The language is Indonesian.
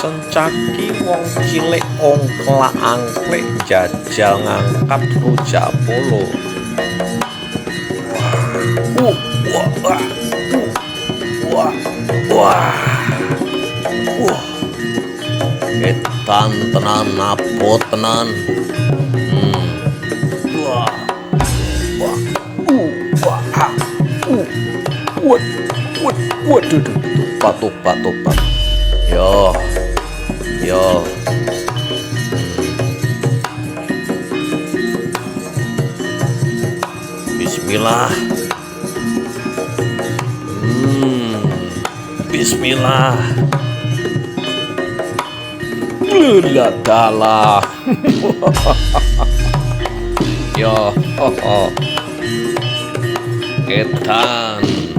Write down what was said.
sencaki wong cilik ongklak-angklik jajal ngangkat rujak polo. Wah, wah, wah, wah, wah, edan tenan, abot tenan. Wah, wah, wah, waduh, tupat. Yo. Bismillah. Bismillah. Dalah. Yo. Edan.